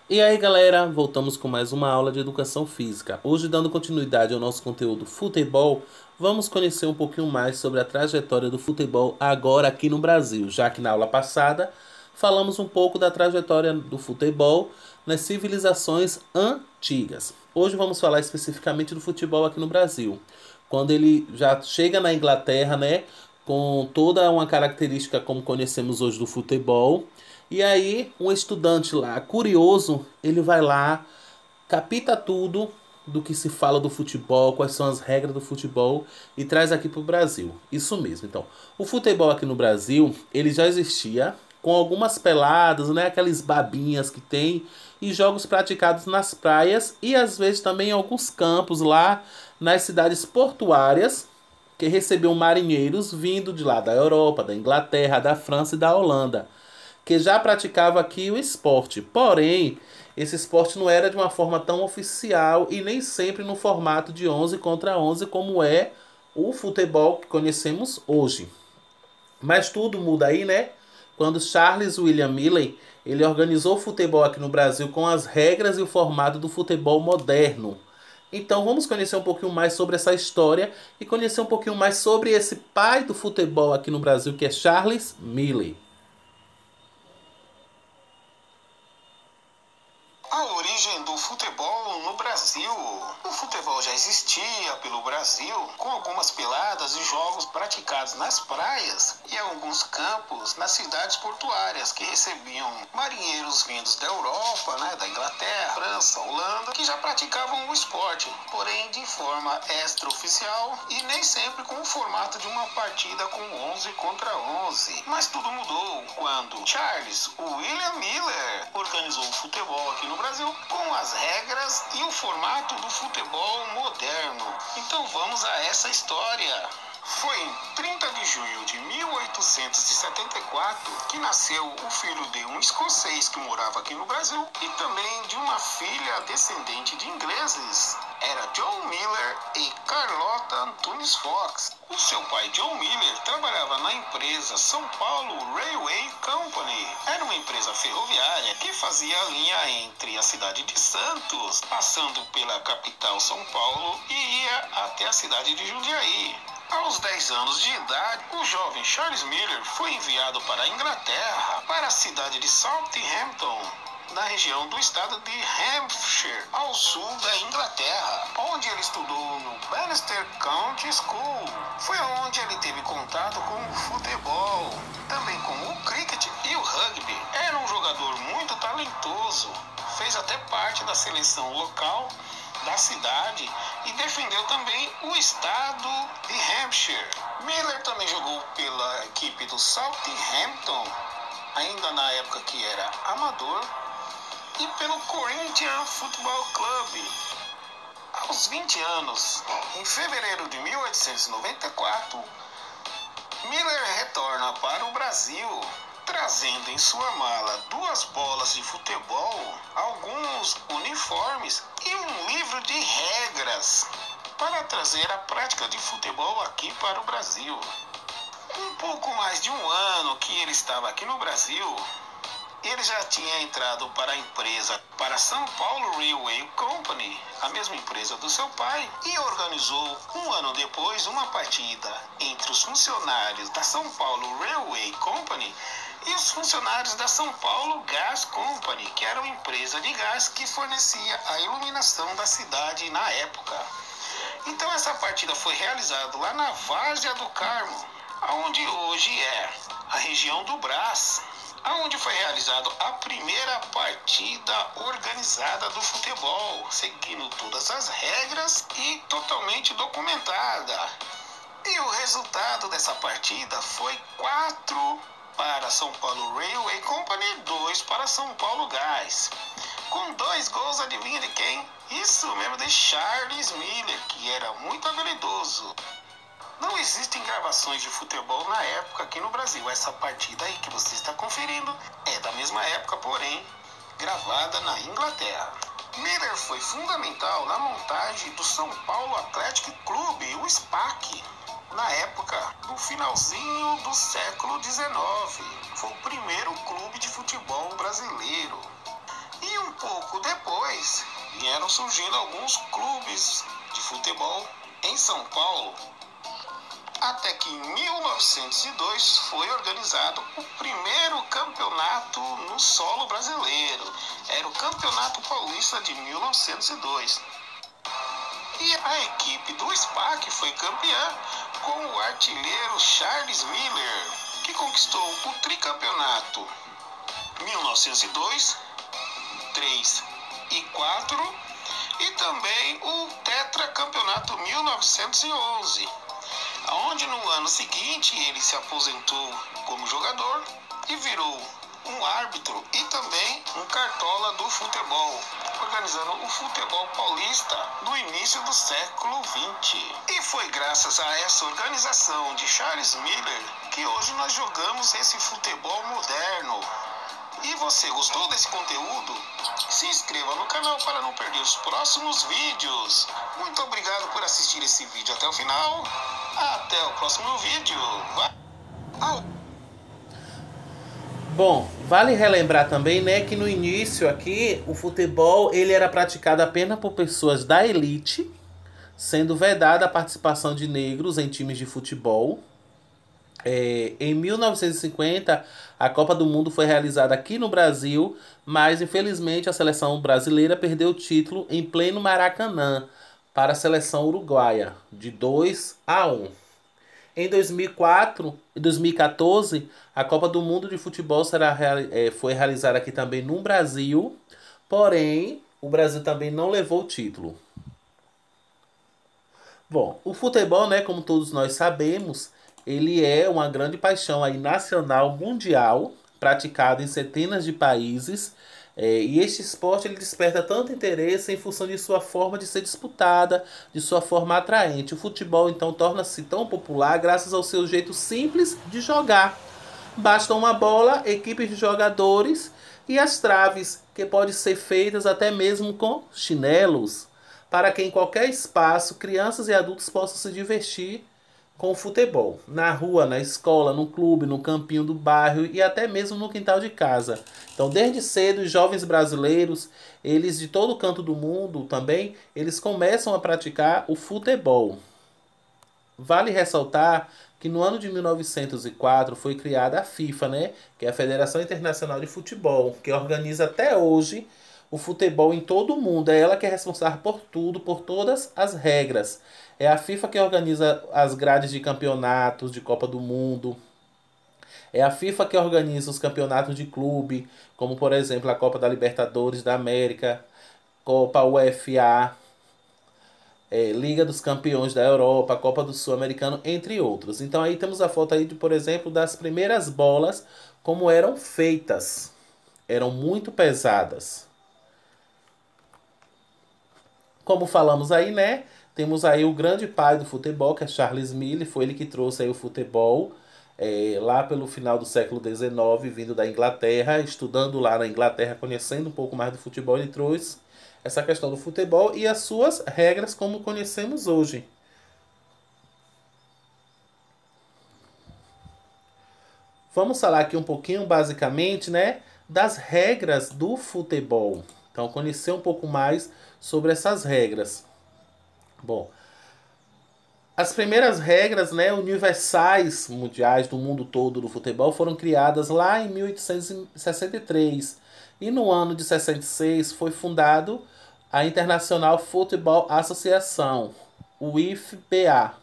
E aí, galera, voltamos com mais uma aula de educação física. Hoje, dando continuidade ao nosso conteúdo futebol, vamos conhecer um pouquinho mais sobre a trajetória do futebol agora aqui no Brasil, já que na aula passada falamos um pouco da trajetória do futebol nas civilizações antigas. Hoje vamos falar especificamente do futebol aqui no Brasil, quando ele já chega na Inglaterra, né, com toda uma característica como conhecemos hoje do futebol. E aí, um estudante lá, curioso, ele vai lá, capta tudo do que se fala do futebol, quais são as regras do futebol e traz aqui para o Brasil. Isso mesmo. Então, o futebol aqui no Brasil, ele já existia com algumas peladas, né, aquelas babinhas que tem e jogos praticados nas praias e às vezes também em alguns campos lá nas cidades portuárias que recebiam marinheiros vindo de lá da Europa, da Inglaterra, da França e da Holanda que já praticava aqui o esporte. Porém, esse esporte não era de uma forma tão oficial e nem sempre no formato de 11 contra 11 como é o futebol que conhecemos hoje. Mas tudo muda aí, né? Quando Charles William Milley, ele organizou o futebol aqui no Brasil com as regras e o formato do futebol moderno. Então vamos conhecer um pouquinho mais sobre essa história e conhecer um pouquinho mais sobre esse pai do futebol aqui no Brasil, que é Charles Milley. A origem do futebol no Brasil. O futebol já existia pelo Brasil, com algumas peladas e jogos praticados nas praias e alguns campos nas cidades portuárias, que recebiam marinheiros vindos da Europa, da Inglaterra, França, Holanda, que já praticavam o esporte, porém de forma extraoficial e nem sempre com o formato de uma partida com 11 contra 11. Mas tudo mudou quando Charles William Miller organizou o futebol aqui no Brasil com as regras e o formato do futebol moderno. Então vamos a essa história. Foi em 30 de junho de 1874 que nasceu o filho de um escocês que morava aqui no Brasil e também de uma filha descendente de ingleses. Era John Miller e Carlota Antunes Fox. O seu pai, John Miller, trabalhava na empresa São Paulo Railway Company. Era uma empresa ferroviária que fazia a linha entre a cidade de Santos, passando pela capital São Paulo, e ia até a cidade de Jundiaí. Aos 10 anos de idade, o jovem Charles Miller foi enviado para a Inglaterra, para a cidade de Southampton, na região do estado de Hampshire, ao sul da Inglaterra, onde ele estudou no Bannister County School. Foi onde ele teve contato com o futebol, também com o cricket e o rugby. Era um jogador muito talentoso, fez até parte da seleção local da cidade e defendeu também o estado de Hampshire. Miller também jogou pela equipe do Southampton, ainda na época que era amador, e pelo Corinthians Football Club. Aos 20 anos, em fevereiro de 1894, Miller retorna para o Brasil, trazendo em sua mala 2 bolas de futebol, alguns uniformes e um livro de regras para trazer a prática de futebol aqui para o Brasil. Um pouco mais de um ano que ele estava aqui no Brasil, ele já tinha entrado para a empresa, para a São Paulo Railway Company, a mesma empresa do seu pai, e organizou um ano depois uma partida entre os funcionários da São Paulo Railway Company e os funcionários da São Paulo Gas Company, que era uma empresa de gás que fornecia a iluminação da cidade na época. Então essa partida foi realizada lá na Várzea do Carmo, onde hoje é a região do Brás, onde foi realizada a primeira partida organizada do futebol, seguindo todas as regras e totalmente documentada. E o resultado dessa partida foi 4 para São Paulo Railway Company e 2 para São Paulo Gás. Com 2 gols, adivinha de quem? Isso mesmo, de Charles Miller, que era muito habilidoso. Não existem gravações de futebol na época aqui no Brasil. Essa partida aí que você está conferindo é da mesma época, porém gravada na Inglaterra. Miller foi fundamental na montagem do São Paulo Athletic Club, o SPAC, na época do finalzinho do século XIX. Foi o primeiro clube de futebol brasileiro. E um pouco depois, vieram surgindo alguns clubes de futebol em São Paulo, até que em 1902 foi organizado o primeiro campeonato no solo brasileiro. Era o Campeonato Paulista de 1902. E a equipe do SPAC foi campeã com o artilheiro Charles Miller, que conquistou o tricampeonato 1902, 3 e 4 e também o tetracampeonato 1911, onde no ano seguinte ele se aposentou como jogador e virou um árbitro e também um cartola do futebol, organizando o futebol paulista no início do século XX. E foi graças a essa organização de Charles Miller que hoje nós jogamos esse futebol moderno. E você gostou desse conteúdo? Se inscreva no canal para não perder os próximos vídeos. Muito obrigado por assistir esse vídeo até o final. Até o próximo vídeo. Bom, vale relembrar também, né, que no início aqui o futebol ele era praticado apenas por pessoas da elite, sendo vedada a participação de negros em times de futebol. Em 1950, a Copa do Mundo foi realizada aqui no Brasil, mas infelizmente a seleção brasileira perdeu o título em pleno Maracanã para a seleção uruguaia, de 2-1. Em 2004 e 2014, a Copa do Mundo de Futebol foi realizada aqui também no Brasil, porém, o Brasil também não levou o título. Bom, o futebol, né, como todos nós sabemos, ele é uma grande paixão aí nacional, mundial, praticado em centenas de países. E este esporte ele desperta tanto interesse em função de sua forma de ser disputada, de sua forma atraente. O futebol então torna-se tão popular graças ao seu jeito simples de jogar. Basta uma bola, equipes de jogadores e as traves, que podem ser feitas até mesmo com chinelos, para que em qualquer espaço crianças e adultos possam se divertir com o futebol, na rua, na escola, no clube, no campinho do bairro e até mesmo no quintal de casa. Então, desde cedo, os jovens brasileiros, eles de todo canto do mundo também, eles começam a praticar o futebol. Vale ressaltar que no ano de 1904 foi criada a FIFA, né, que é a Federação Internacional de Futebol, que organiza até hoje o futebol em todo o mundo. É ela que é responsável por tudo, por todas as regras. É a FIFA que organiza as grades de campeonatos, de Copa do Mundo. É a FIFA que organiza os campeonatos de clube, como por exemplo a Copa da Libertadores da América, Copa UEFA, Liga dos Campeões da Europa, Copa do Sul-Americano, entre outros. Então aí temos a foto aí, por exemplo, das primeiras bolas, como eram feitas. Eram muito pesadas. Como falamos aí, né? Temos aí o grande pai do futebol, que é Charles Miller. Foi ele que trouxe aí o futebol lá pelo final do século XIX, vindo da Inglaterra, estudando lá na Inglaterra, conhecendo um pouco mais do futebol. Ele trouxe essa questão do futebol e as suas regras como conhecemos hoje. Vamos falar aqui um pouquinho, basicamente, né, das regras do futebol. Então, conhecer um pouco mais sobre essas regras. Bom, as primeiras regras, né, universais mundiais do mundo todo do futebol foram criadas lá em 1863. E no ano de 66 foi fundado a International Football Association, o IFBA,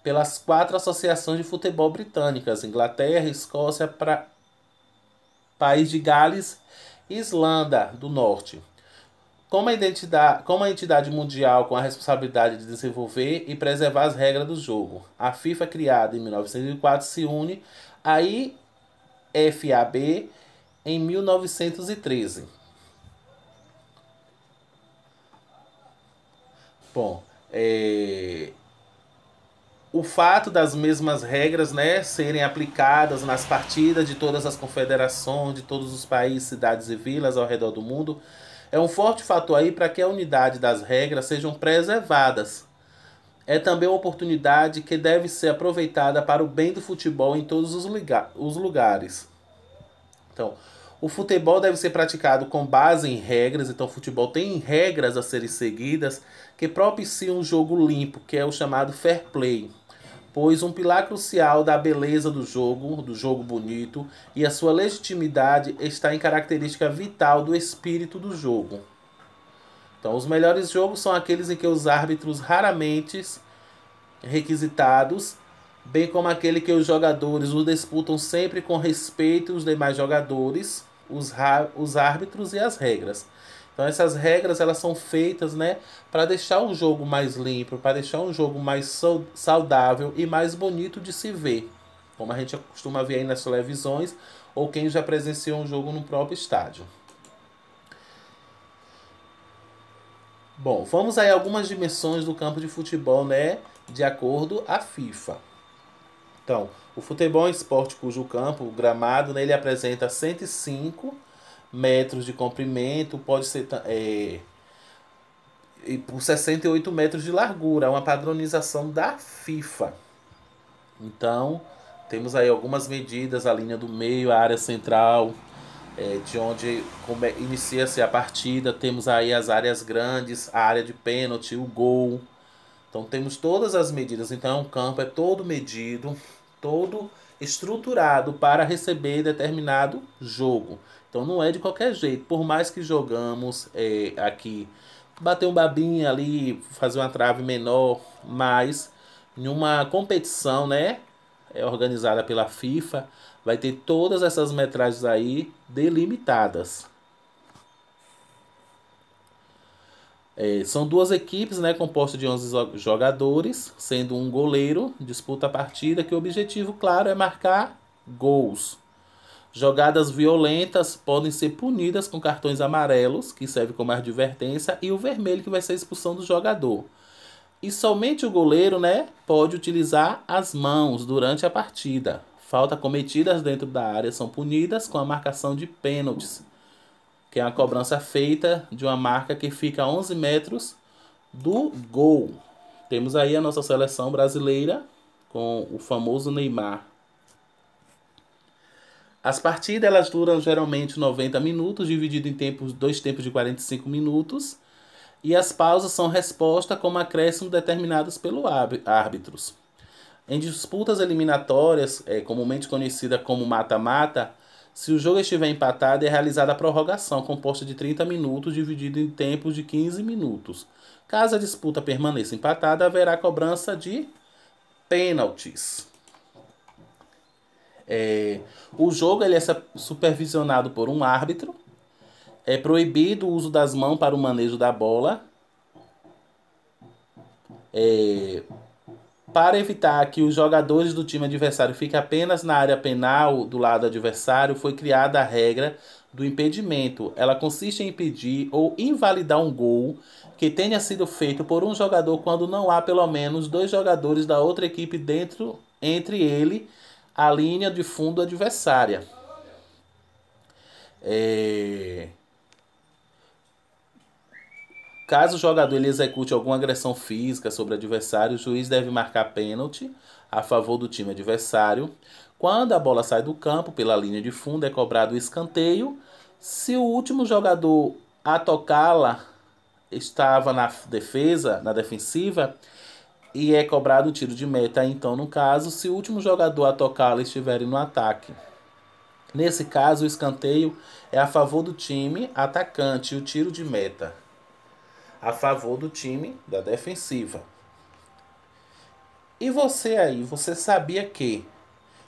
pelas 4 associações de futebol britânicas: Inglaterra, Escócia, País de Gales e Islândia do Norte. Como a entidade mundial com a responsabilidade de desenvolver e preservar as regras do jogo. A FIFA, criada em 1904, se une à IFAB em 1913. Bom, o fato das mesmas regras, né, serem aplicadas nas partidas de todas as confederações, de todos os países, cidades e vilas ao redor do mundo, é um forte fator aí para que a unidade das regras sejam preservadas. É também uma oportunidade que deve ser aproveitada para o bem do futebol em todos os lugares. Então, O futebol deve ser praticado com base em regras, então o futebol tem regras a serem seguidas que propiciam um jogo limpo, que é o chamado fair play, pois um pilar crucial da beleza do jogo bonito, e a sua legitimidade está em característica vital do espírito do jogo. Então, os melhores jogos são aqueles em que os árbitros raramente requisitados, bem como aquele que os jogadores o disputam sempre com respeito aos demais jogadores, os árbitros e as regras. Então essas regras elas são feitas, né, para deixar o jogo mais limpo, para deixar um jogo mais saudável e mais bonito de se ver, como a gente costuma ver aí nas televisões ou quem já presenciou um jogo no próprio estádio. Bom, vamos aí a algumas dimensões do campo de futebol, né, de acordo à FIFA. Então, o futebol é um esporte cujo campo, o gramado, né, ele apresenta 105 metros de comprimento, pode ser e por 68 metros de largura, uma padronização da FIFA. Então, temos aí algumas medidas, a linha do meio, a área central, de onde inicia-se a partida, temos aí as áreas grandes, a área de pênalti, o gol. Então temos todas as medidas, então o campo é todo medido, todo estruturado para receber determinado jogo. Então não é de qualquer jeito, por mais que jogamos aqui, bater um babinho ali, fazer uma trave menor, mas em uma competição, né, organizada pela FIFA, vai ter todas essas metragens aí delimitadas. São duas equipes, né, compostas de 11 jogadores, sendo um goleiro, disputa a partida, que o objetivo, claro, é marcar gols. Jogadas violentas podem ser punidas com cartões amarelos, que serve como advertência, e o vermelho, que vai ser a expulsão do jogador. E somente o goleiro, né, pode utilizar as mãos durante a partida. Faltas cometidas dentro da área são punidas com a marcação de pênaltis, que é uma cobrança feita de uma marca que fica a 11 metros do gol. Temos aí a nossa seleção brasileira com o famoso Neymar. As partidas elas duram geralmente 90 minutos, dividido em dois tempos de 45 minutos. E as pausas são resposta com acréscimos determinados pelos árbitros. Em disputas eliminatórias, comumente conhecida como mata-mata, se o jogo estiver empatado, é realizada a prorrogação, composta de 30 minutos, dividido em tempos de 15 minutos. Caso a disputa permaneça empatada, haverá cobrança de pênaltis. O jogo ele é supervisionado por um árbitro. É proibido o uso das mãos para o manejo da bola. Para evitar que os jogadores do time adversário fiquem apenas na área penal do lado adversário, foi criada a regra do impedimento. Ela consiste em impedir ou invalidar um gol que tenha sido feito por um jogador quando não há pelo menos dois jogadores da outra equipe entre ele a linha de fundo adversária. Caso o jogador ele execute alguma agressão física sobre o adversário, o juiz deve marcar pênalti a favor do time adversário. Quando a bola sai do campo pela linha de fundo, é cobrado o escanteio. Se o último jogador a tocá-la estava na defensiva, e é cobrado o tiro de meta, então, no caso, se o último jogador a tocá-la estiver no ataque. Nesse caso, o escanteio é a favor do time atacante e o tiro de meta a favor do time da defensiva. E você aí, você sabia que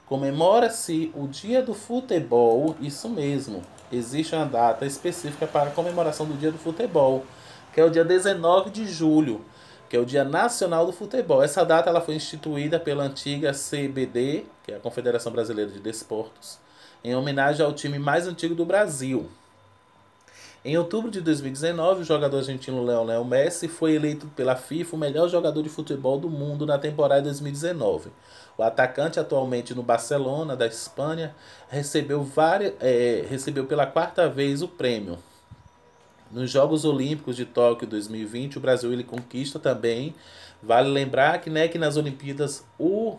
comemora-se o Dia do Futebol? Isso mesmo, existe uma data específica para a comemoração do Dia do Futebol, que é o dia 19 de julho, que é o Dia Nacional do Futebol. Essa data ela foi instituída pela antiga CBD, que é a Confederação Brasileira de Desportos, em homenagem ao time mais antigo do Brasil. Em outubro de 2019, o jogador argentino Lionel Messi foi eleito pela FIFA o melhor jogador de futebol do mundo na temporada 2019. O atacante, atualmente no Barcelona, da Espanha, recebeu pela quarta vez o prêmio. Nos Jogos Olímpicos de Tóquio 2020, o Brasil ele conquista também. Vale lembrar que nas Olimpíadas o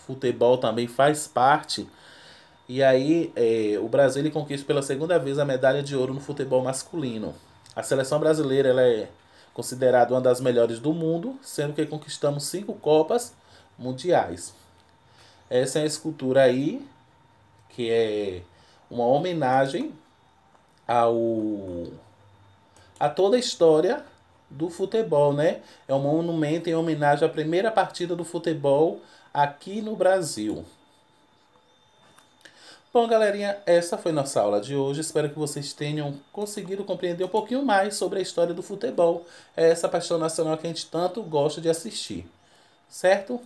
futebol também faz parte E aí, o Brasil ele conquista pela segunda vez a medalha de ouro no futebol masculino. A seleção brasileira ela é considerada uma das melhores do mundo, sendo que conquistamos 5 Copas Mundiais. Essa é a escultura aí, que é uma homenagem ao a toda a história do futebol, né? É um monumento em homenagem à primeira partida do futebol aqui no Brasil. Bom, galerinha, essa foi nossa aula de hoje. Espero que vocês tenham conseguido compreender um pouquinho mais sobre a história do futebol. É essa paixão nacional que a gente tanto gosta de assistir, certo?